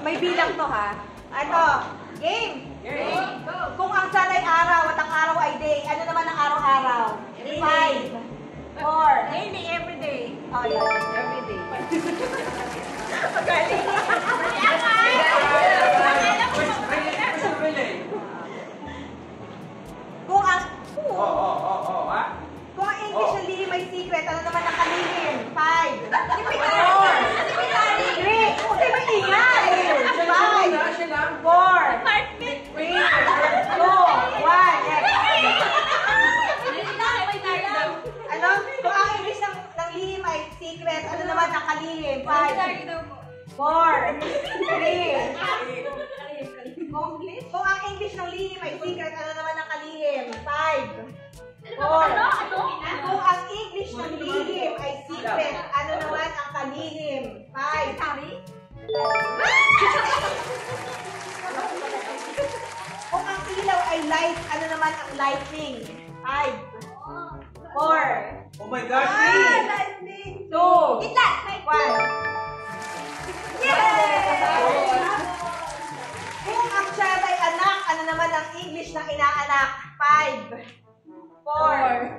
May bilang to ha. Ito, game. Kung ang sun ay araw at ang araw ay day, ano naman ang araw-araw? 5, 4. Daily, everyday. Oh, yeah. Everyday. Magaling. Kung ang kung ang English ng lihim may secret, ano naman ang kalihim? 5, 4, 3. Okay, maingay. 5, 4, 3, 2, 1. Ano? Kung ang English ng lihim ay secret, ano naman ang kalihim? 5, 4, 3. Kung ang English ng lihim ay secret, ano naman ang kalihim? 5, 4. Kung ang English ng lihim ay secret, ano naman ang kalihim? 5. Kung ang ilaw ay light, ano naman ang lightning? 5, 4, Oh my God! 3, 2, 1. Kung ang child ay anak, ano naman ang English ng inaanak? 5, 4,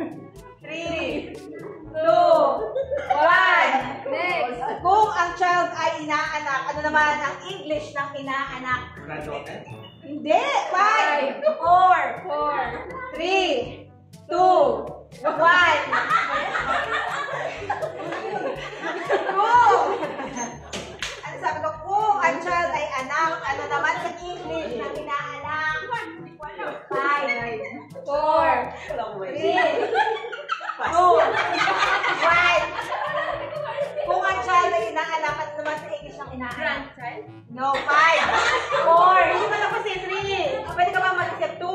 3, 2, 1. Next. Kung ang child ay inaanak, ano naman ang English ng inaanak? Granddaughter? Hindi! 5, 4, 3, 2, 1. Ano sabi ko? Kung ang child ay anak, ano naman sa English ng inaanak? 5, 4, 3, 2, 1. Kung ang child ay inaanak, ano naman sa English ng inaanak? Grandchild. No, 5, 4, hindi mo na kasi 3. Pwede ka ba mag-isip 2, 1,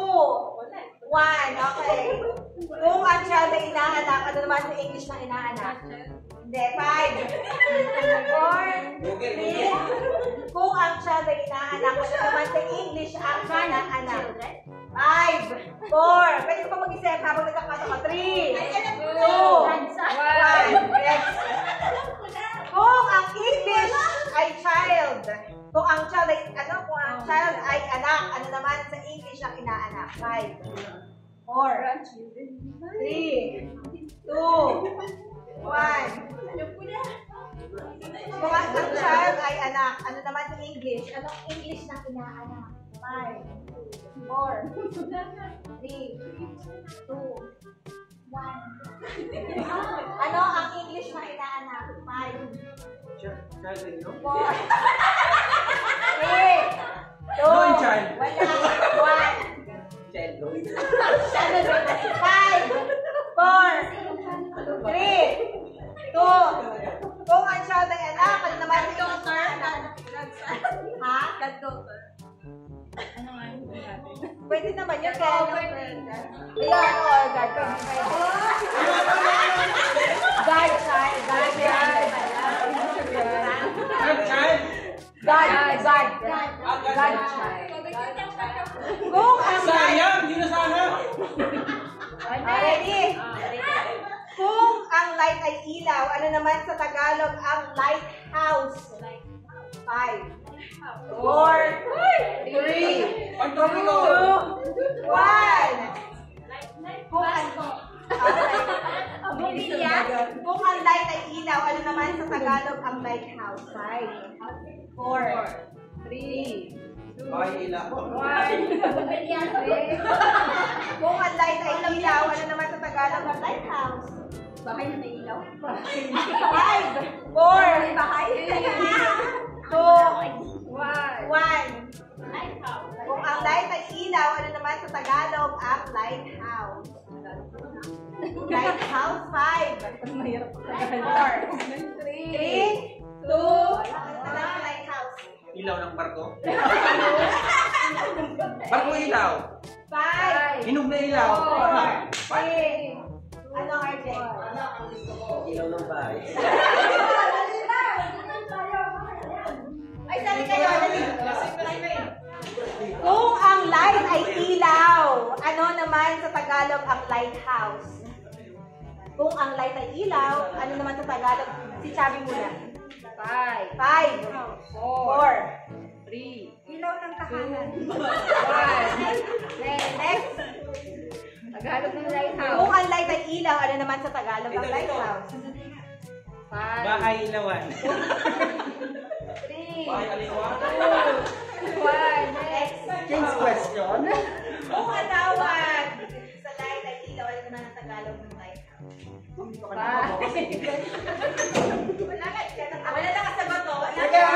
okay. Kung ang child ay inaanak, ano naman sa English ng inaanak? Hindi, 5, 4, 3. Kung ang child ay inaanak, ano naman sa English ang inaanak? 5, 4. Pwede ka pa mag-isip habang nagkakato ka. 3, 2, 1. Next. Kung ang English ay child, kung ang child ay anak, ano naman sa English ang inaanak? 5, 4, 3, 2, 1. Kung ang child ay anak, ano naman sa English? Anong English ng inaanak? 5, 4, 3, 2, 1. Ano ang English ng inaanak? 5, Child and you? 4, 3, 2, Doing child. 1. Child, doing. 5, 4, 3, 2. Kung ang child ay anak, ano naman sa English ng anak? Ha? Goddaughter. Ano nga yung Pwede naman yun. Kaya ayun, God. Godchild. Child! Godchild. Kung ang Sayang! Hindi na sana! ready? Kung ang light ay ilaw, ano naman sa Tagalog ang lighthouse? 5, 4, 3, 2, 1. Kung kung ang light ay ilaw, ano naman sa Tagalog ang lighthouse? 5, 4, 3, Ay, ila. 1. Kung ang light ay ilaw, ano naman sa Tagalog ang lighthouse? Bahay na may ilaw. 5, 4, 2, 1. Kung ang light ay ilaw, ano naman sa Tagalog ang lighthouse? Lighthouse 5, 4, 3, 2, ano ang lighthouse? Ilaw ng barko? Barko ilaw. 5, Hinog na ilaw. 3, ano RJ? Ilaw ng bahay. Ay, dali kayo, dali. Kung ang light ay ilaw, ano naman sa Tagalog ang lighthouse? Kung ang light ay ilaw, ano naman sa Tagalog? Si Chubby muna. 5, 4, 3, 2, 1. kanan. Next. Tagalog ng lighthouse. Kung ang light ay ilaw, ano naman sa Tagalog ang lighthouse? Bahay ilawan. 3, Bahay aliwan. 1, next. King's question. Kung ang tawag sa light ay ilaw, ano naman ang Tagalog ng lighthouse? Wala na kasagot to. Kaya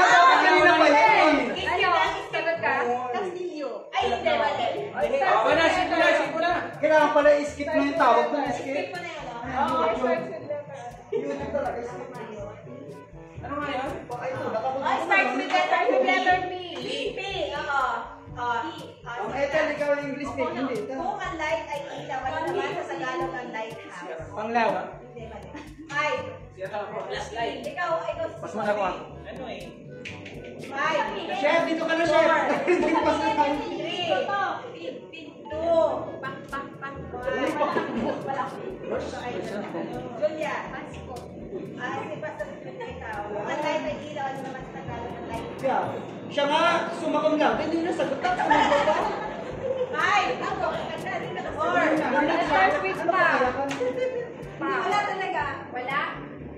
kanina pa yun. Sagot ka? Castillo. Ay, hindi, mali. Wala, simula. Kailangan pala i-skip mo yung tawag mo. Skip Skip. mo na yun, no? YouTube talaga. Skip. Ano nga yan? Ay, ito. Nakapunta Oh, ko starts na. with letter P. P. Oo. Ang Ethel, ikaw ang English speak. Hindi. ito. Kung ang light ay ilaw, ano naman sa Tagalog ang lighthouse? Panglaw. Hindi, mali. 5. Ikaw, Mas malawa. Ano eh? 5. Chef, dito ka na, chef. Hindi pa sa tayo. 3. 2. Julia. Si Pastor Julia, ikaw. Kung ang light ay ilaw, ano naman sa Tagalog ang lighthouse? Yeah. Siya nga, sumakam lang. Hindi na sagot. Tapos ano ba ba? 5. 4. Starts with pa. Wala talaga. Wala?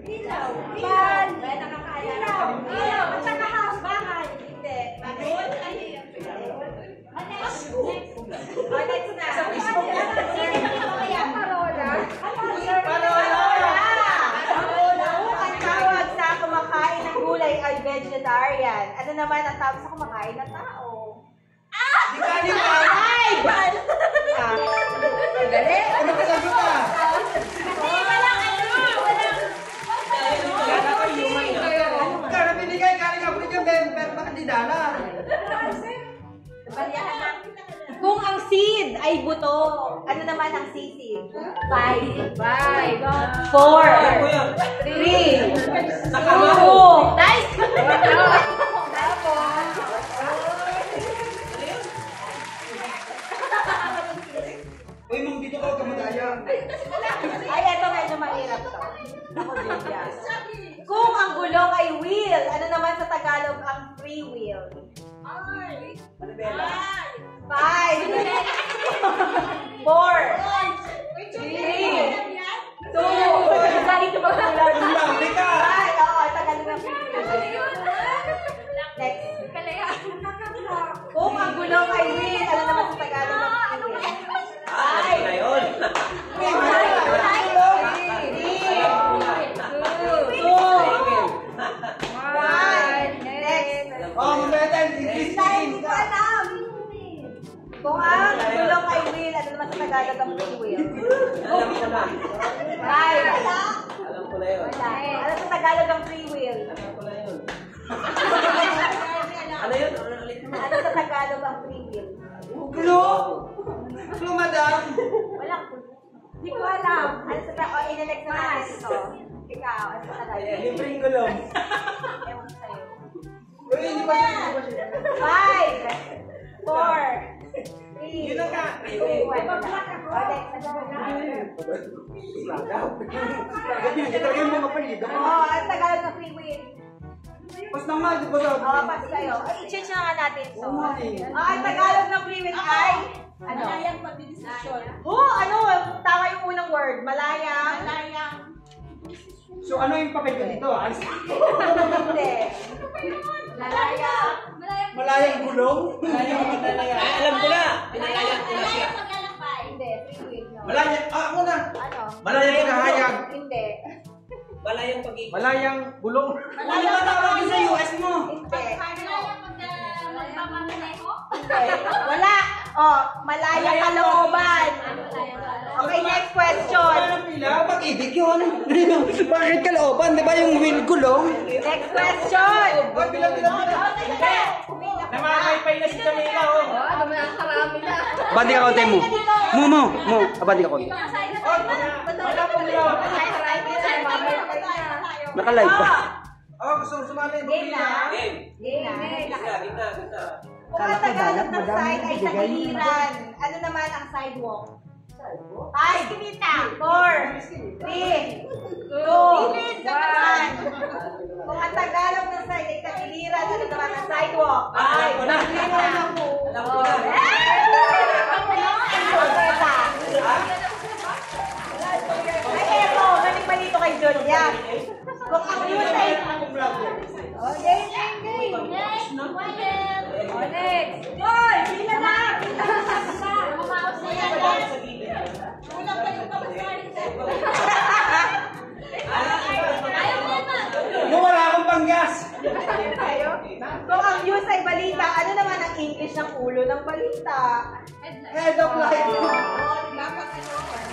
Ilaw. Ban. Wala nakakaalam. Ilaw. At saka house, bahay. Hindi. Bakit? Next na. Parola. Ang tawag sa kumakain ng gulay ay vegetarian. Ano naman ang tawag sa kumakain ng tao? Di ka niyo ba? Dali. Ano ka sagot ka? Kaya binigay, kaya nga binigay, pero bakit di dala? Kung ang seed ay buto, ano naman ang sisid? 5. 4. 3. 2. Nice! Uy, mong dito ka, kamadaya. Ay, eto medyo mahirap to. Ako din yan. Kung ang gulong ay wheel, ano naman sa Tagalog ang free wheel? 5. 4. 3. 2. Kahit ito magkulang. Hindi ka! Ay, oo, Tagalog ang free wheel. Next. Kung ang gulong ay wheel, ano naman sa Tagalog ang free wheel? Ay! Na yun. Oh, mamaya tayo, English speaking ka. Kung ang gulong ay wheel, ano naman sa Tagalog ang free wheel? Alam ko na. 5. Alam ko na yun. Ano sa Tagalog ang free wheel? Alam ko na yun. Ano yun? Ano ulit mo? Ano sa Tagalog ang free wheel? Gulo! Gulo, madam! Walang clue. Hindi ko alam. Ano sa Tagalog? Ininext na natin ito. Ikaw, ano sa Tagalog? Libreng gulong. Ewan ko sa'yo. Uy, hindi pa siya. 5. 4. 3. Yun na ka. 2. 1. Italagay mo mapalid. Oh, ang Tagalog ng free wheel. Pas naman, di ba sabi? Oh, pas sa'yo. Ay, i-change na nga natin. So, Oo nga eh. ang Tagalog ng free wheel ay ano? Malayang pagdidesisyon. Oh, ano? Tama yung unang word. Malayang. So ano yung papel ko dito? Alis ka. Hindi. Malayang. Malayang gulong? Malayang Ay, alam ko na. Pinalayang ko na siya. Hindi. Free wheel. No. Malayang, ako na. Ano? Malayang kahayag. Hindi. Malayang pag-ibig. Malayang gulong? Ano ba tawagin sa US mo? Hindi. Hindi. Wala. Oh, malayang kalooban. Okay, next question. Pila? Pag-ibig yun. Bakit kalooban? Di ba yung wheel gulong? Next question. Oh, bilang. Namakaypay na si Camila, oh. Karami na. Bandi ka konti mo. Mo. Bandi ka konti. Naka-live ba? Oh, gusto mo sumali. Game na. Game. Game na. Gitna. Kung ang Tagalog ng side ay tagiliran, ano naman ang sidewalk? 5, 4, 3, 2, 1. Kung ang Tagalog ng side ay tagiliran, ano naman ang sidewalk? 5, O, next. Hoy! Bila na! Kumaos na yan. Kulang pa yung kapasarin sa ayaw mo naman. Wala akong panggas. Tayo? Kung ang news ay balita, ano naman ang English ng ulo ng balita? Head of light.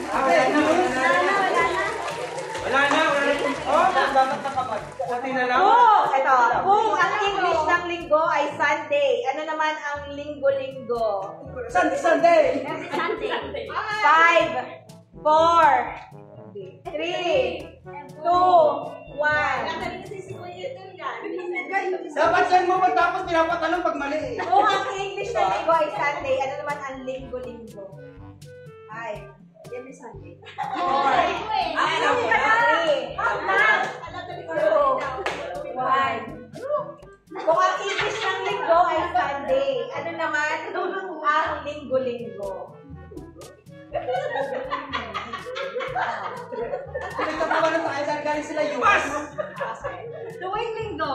Wala na. Wala na. Oh, dapat nakapag. Pati na lang. Ito. Kung ang English ng linggo ay Sunday, ano naman ang linggo-linggo? Sunday. 5, 4, 3, 2, 1. Dapat saan mo magtapos pinapatanong pag mali. Kung ang English ng linggo ay Sunday, ano naman ang linggo-linggo? 5, every Sunday. 4, Alam ko na. 3, 2, 1. Kung ang English ng linggo ay Sunday, ano naman ang linggo-linggo? Pinagtatawanan tayo dahil galing sila US. Tuwing linggo.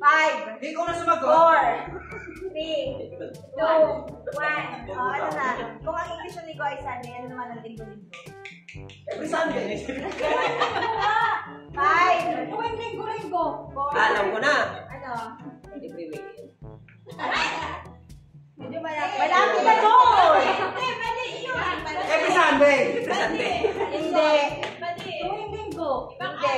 5, Hindi ko na sumagot. 4, 3, 2, 1. Ano na? Kung ang English ng linggo ay Sunday, ano naman ang linggo-linggo? Every Sunday. 5, tuwing linggo-linggo. 4, Alam ko na. ano? Every weekend. Medyo malapit na doon! Every Sunday. Sunday. Hindi. Tuwing linggo. Hindi.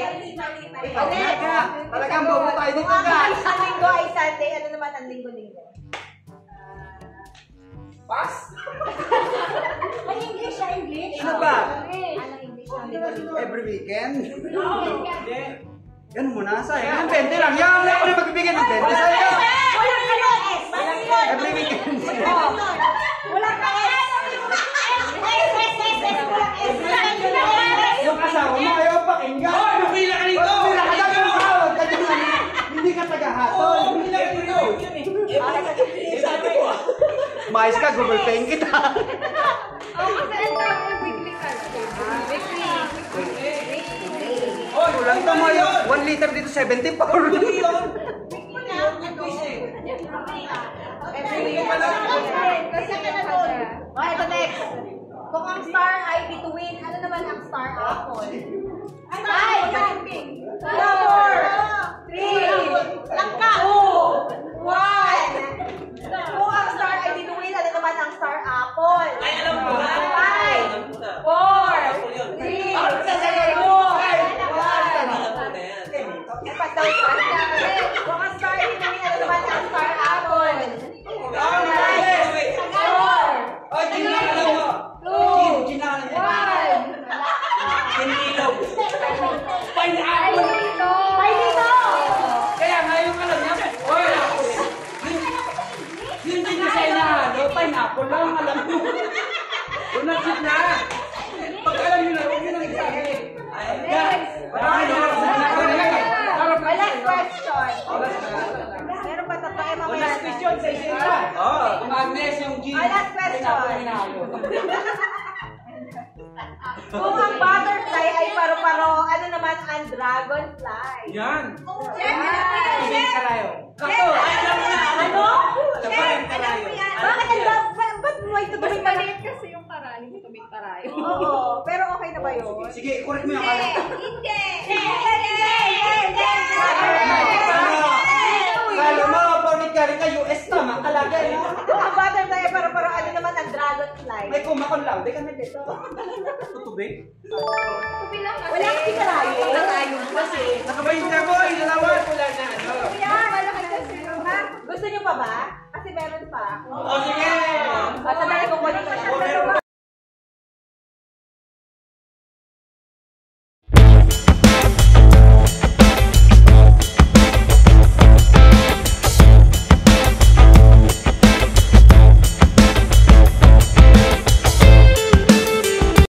Talagang bobo tayo Kung dito, ang guys. English ng linggo ay Sunday, ano naman ang linggo-linggo? Pass. May English sa English? Ano ba? Anong English ng linggo-linggo? Every weekend. Yan muna, sayang. 20 lang. Yan, wala ko na magbibigyan ng 20. Sayang. Walang ka S! Every weekend. Walang ka S! Yung asawa mo ayaw pakinggan. Hoy, mapila ka rito! Mapila ka daw yung tawag. Hindi ka tagahatol. Mapila ka rito! Sabi ko ah. Mais ka, Google Pay kita. Kasi ito, weekly ka. Weekly. Oh, kulang to mo yung 1 liter dito, 74. Kasi yung kanya. Okay, ito next. Kung ang star ay bituin, ano naman ang star apple? 5, 4, 3, 2, 1. Kung ang star ay bituin, ano naman ang star apple? Ay, alam ko na. 5, 4, 3, 2, 1. Kung ang star ay bituin, ano naman ang star apple? 5, 4, Ay, ginagawa mo. 2, Ginagawa mo. 1. Hinilog. Pineapple. Ay, dito! Kaya ngayon alam niya, oy, yun din yung sa inahalo, pineapple lang, alam mo. Kung nasip na, pag alam nyo na, huwag nyo nang isabi. Last question. Meron pa tatlo ay mamaya. Last question sa isa. Oo. Kung Agnes yung G, Last question. pineapple hinahalo. Kung ang butterfly ay paru-paro, ano naman ang dragonfly? Yan. Ibig karayo. Ako, alam ko na. Ano? Labahin karayo. Bakit ang ba't mo ito tuloy pa rin? Maliit kasi yung karani, hindi tuming tarayo. Oo, pero okay na ba yun? Sige, correct mo yung kala. Kala mo, pamit galing ka US, tama talaga. Kung ang butterfly ay paru-paro, ano naman ang dragonfly? May kumakon lang, di ka na dito. Tutubig. Tubilang kasi. Wala kasi karayo. Karayo kasi. Nakabayin ka boy. Dalawa. Wala na. Ano? Yan, malaki kasi. Ha? Gusto niyo pa ba? Kasi meron pa. O sige. At sabi ko, balik ka na. O, meron